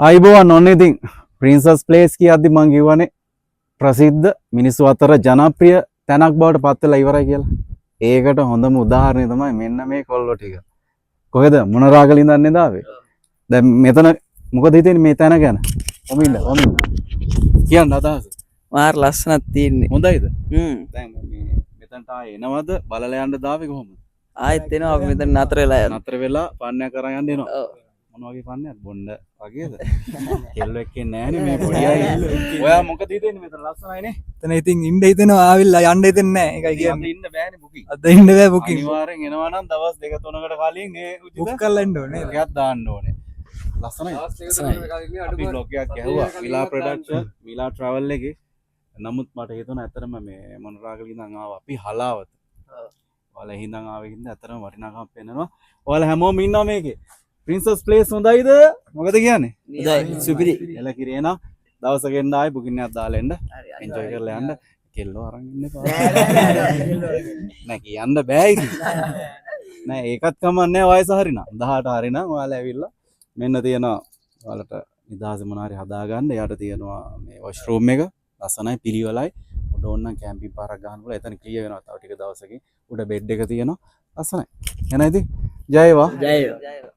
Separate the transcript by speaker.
Speaker 1: අයිබෝවන් ඔන්න ඉතින් ප්‍රින්සස් ප්ලේස් කියද්දි මං කිව්වනේ ප්‍රසිද්ධ මිනිස්සු අතර ජනප්‍රිය තැනක් බවට පත් වෙලා ඉවරයි කියලා. ඒකට හොඳම උදාහරණය තමයි මෙන්න මේ කොල්ලෝ ටික. කොහෙද මොනරාගල ඉඳන් ආවේ? දැන් මෙතන මොකද හිතෙන්නේ මේ තැන ගැන? ඔමින්ද කියන්න අදහස.
Speaker 2: මාර ලස්සනක් තියෙන්නේ.
Speaker 1: හොඳයිද? දැන් මේ මෙතනට ආයේ එනවද? බලලා යන්න දාවේ කොහොමද?
Speaker 2: ආයෙත් එනවා අපි මෙතන නතර වෙලා යනවා.
Speaker 1: නතර වෙලා පාන්නයක් කරන් යන්න එනවා. මොන වගේ පන්නයක් බොන්න වගේද? කෙල්ලෝ එක්කේ නෑනේ මේ පොඩි අය. ඔයා මොකද හිතන්නේ මෙතන ලස්සනයිනේ?
Speaker 3: එතන ඉතින් ඉන්න හිතෙනවා ආවිල්ලා යන්න හිතෙන්නේ නැහැ. ඒකයි කියන්නේ.
Speaker 1: ඉන්න බෑනේ බුකින්.
Speaker 3: අද ඉන්න බෑ බුකින්.
Speaker 1: අනිවාර්යෙන් එනවා නම් දවස් 2-3කට කලින් මේ
Speaker 3: බුක් කරලා ඉන්න ඕනේ.
Speaker 1: එකක් දාන්න ඕනේ. ලස්සනයි. අපි බ්ලොග් එකක් ගැහුවා. මිලා ප්‍රොඩක්ෂන්, මිලා ට්‍රැවල් එකේ. නමුත් මට හිතුණා ඇත්තටම මේ මොනරාගල ඉඳන් ආවා අපි හලාවත. ඔයාලා හිඳන් ආවේ හින්දා ඇත්තටම වටිනාකමක් පෙන්නනවා. ඔයාලා හැමෝම ඉන්නවා මේකේ. ප්‍රින්සස් ප්ලේස් හොඳයිද? මොකද කියන්නේ?
Speaker 2: හොඳයි සුපිරි.
Speaker 1: එල කිරේ නා දවසක එන්න ආයි බුකින් එකක් දාලා එන්න. එන්ජොයි කරලා යන්න. කෙල්ලෝ අරන් ඉන්න එපා. නෑ කියන්න බෑ ඉතින්. නෑ ඒකත් කමන්නේ වයස හරිනම් 18 හරිනම් ඔයාලා ඇවිල්ලා මෙන්න තියෙනවා ඔයාලට නිදහස මොන හරි හදාගන්න. එයාට තියෙනවා මේ වොෂ්රූම් එක ලස්සනයි පිළිවෙලයි. උඩ ඕනනම් කැම්පින් පාරක් ගන්න පුළුවන්. එතන ක්ලියර් වෙනවා තව ටික දවසකින්. උඩ බෙඩ් එක තියෙනවා. ලස්සනයි. එහෙනම් ඉතින් ජය වේවා.
Speaker 2: ජය වේවා.